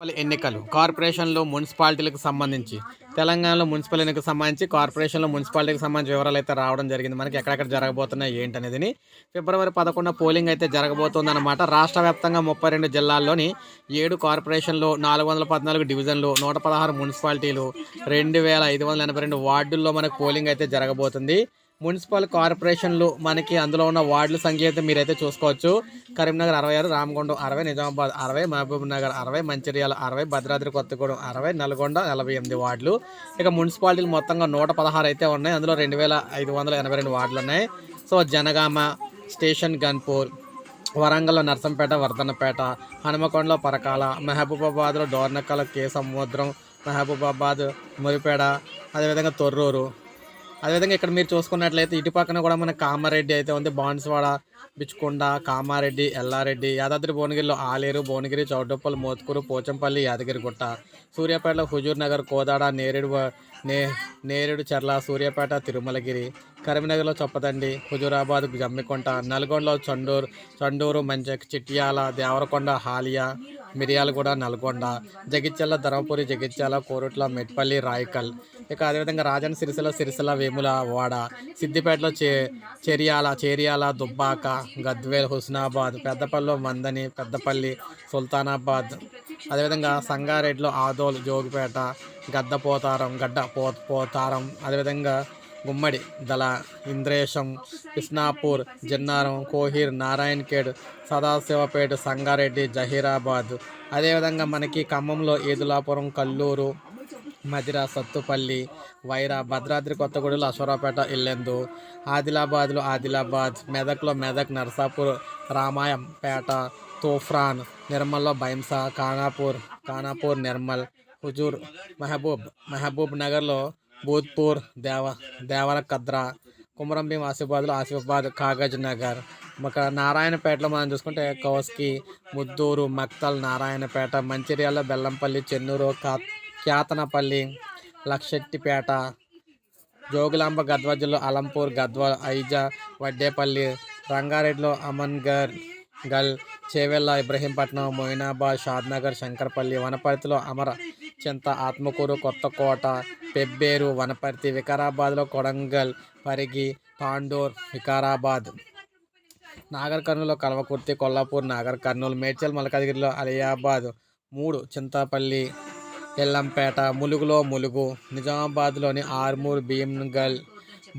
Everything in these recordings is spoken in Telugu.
ఎన్నికలు కార్పొరేషన్లు మున్సిపాలిటీలకు సంబంధించి తెలంగాణలో మున్సిపల్ ఎన్నికలకు సంబంధించి కార్పొరేషన్లో మున్సిపాలిటీకి సంబంధించి వివరాలు అయితే రావడం జరిగింది. మనకి ఎక్కడెక్కడ జరగబోతున్నాయి ఏంటనేది ఫిబ్రవరి 11 పోలింగ్ అయితే జరగబోతుంది అనమాట. రాష్ట్ర వ్యాప్తంగా 32 జిల్లాల్లోని 7 కార్పొరేషన్లు, 414 డివిజన్లు, 116 మున్సిపాలిటీలు, 2582 వార్డుల్లో మనకు పోలింగ్ అయితే జరగబోతుంది. మున్సిపల్ కార్పొరేషన్లు మనకి అందులో ఉన్న వార్డుల సంఖ్య అయితే మీరైతే చూసుకోవచ్చు. కరీంనగర్ 66, రామగుండం 60, నిజామాబాద్ 60, మహబూబ్ నగర్ 60, మంచిర్యాల 60, భద్రాద్రి కొత్తగూడెం 60, నల్గొండ 48 వార్డులు. ఇక మున్సిపాలిటీలు మొత్తంగా 116 అయితే ఉన్నాయి. అందులో 2582 వార్డులు ఉన్నాయి. సో జనగామ, స్టేషన్ గన్పూర్, వరంగల్లో నర్సంపేట, వర్ధన్నపేట, హనుమకొండలో పరకాల, మహబూబాబాద్లో డోర్నకల్, కే సముద్రం, మహబూబాబాద్, మురిపేడ, అదేవిధంగా తొర్రూరు. అదేవిధంగా ఇక్కడ మీరు చూసుకున్నట్లయితే ఇటు పక్కన కూడా మనకి కామారెడ్డి అయితే ఉంది. బాన్స్వాడ, బిచ్చుకొండ, కామారెడ్డి, ఎల్లారెడ్డి, యాదాద్రి భువనగిరిలో ఆలేరు, భువనగిరి, చౌటుప్పల్, మోత్కూరు, పోచంపల్లి, యాదగిరిగుట్ట, సూర్యాపేటలో హుజూర్ నగర్, కోదాడ, నేరేడు చర్ల, సూర్యాపేట, తిరుమలగిరి, కరీంనగర్లో చొప్పదండి, హుజూరాబాద్, జమ్మికొంట, నల్గొండలో చండూరు, మంచక్, చిట్యాల, దేవరకొండ, హాలియా, మిర్యాలగూడ, నల్గొండ, జగిత్యాల, ధర్మపురి, జగిత్యాల, కోరుట్ల, మెట్పల్లి, రాయకల్. ఇక అదేవిధంగా రాజన్న సిరిసిల్ల, వేముల వాడ, సిద్దిపేటలో చేర్యాల, దుబ్బాక, గద్వేల్, హుస్నాబాద్, పెద్దపల్లిలో మందని, పెద్దపల్లి, సుల్తానాబాద్. అదేవిధంగా సంగారెడ్డిలో ఆదోల్, జోగిపేట, పోతారం, అదేవిధంగా గుమ్మడి, దళ, ఇంద్రేశం, కృష్ణాపూర్, జిన్నారం, కోహిర్, నారాయణఖేడ్, సదాశివపేట, సంగారెడ్డి, జహీరాబాద్. అదేవిధంగా మనకి ఖమ్మంలో ఏదులాపురం, కల్లూరు, మధిర, సత్తుపల్లి, వైరా, భద్రాద్రి కొత్తగూడెంలో అశ్వరాపేట, ఇల్లెందు, ఆదిలాబాద్, మెదక్లో మెదక్, నర్సాపూర్, రామాయంపేట, తూఫ్రాన్, నిర్మల్లో బైంసా, ఖానాపూర్, నిర్మల్, హుజూర్, మహబూబ్ నగర్లో భూత్పూర్, దేవరకద్ర, కుమరంభీం, ఆసిఫాబాద్, కాగజ్ నగర్. నారాయణపేటలో మనం చూసుకుంటే కౌస్కి, ముద్దూరు, మక్తల్, నారాయణపేట, మంచిర్యాల, బెల్లంపల్లి, చెన్నూరు, క్యాతనపల్లి, లక్షెట్టిపేట, జోగులాంబ, గద్వాల జిల్లా అలంపూర్, గద్వాల, ఐజా, వడ్డేపల్లి, రంగారెడ్డిలో గల్, చేవెళ్ళ, ఇబ్రహీంపట్నం, మొయినాబాద్, షాద్నగర్, శంకర్పల్లి, వనపర్తిలో అమరచింత, ఆత్మకూరు, కొత్తకోట, పెబ్బేరు, వనపర్తి, వికారాబాద్లో కొడంగల్, పరిగి, తాండూర్, వికారాబాద్, నాగర్ కర్నూలులో కల్వకుర్తి, కొల్లాపూర్, నాగర్ కర్నూలు, మేడ్చల్, మల్కాజ్గిరిలో అలియాబాద్, 3 చింతపల్లి, ఎల్లంపేట, ములుగు, నిజామాబాద్లోని ఆర్మూర్, భీమ్గల్,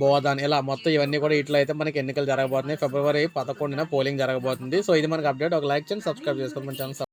బోధన్. ఇలా మొత్తం ఇవన్నీ కూడా ఇట్లా అయితే మనకి ఎన్నికలు జరగబోతున్నాయి. ఫిబ్రవరి 11న పోలింగ్ జరగబోతుంది. సో ఇది మనకి అప్డేట్. ఒక లైక్ చేయండి, సబ్స్క్రైబ్ చేసుకోండి మన ఛానల్.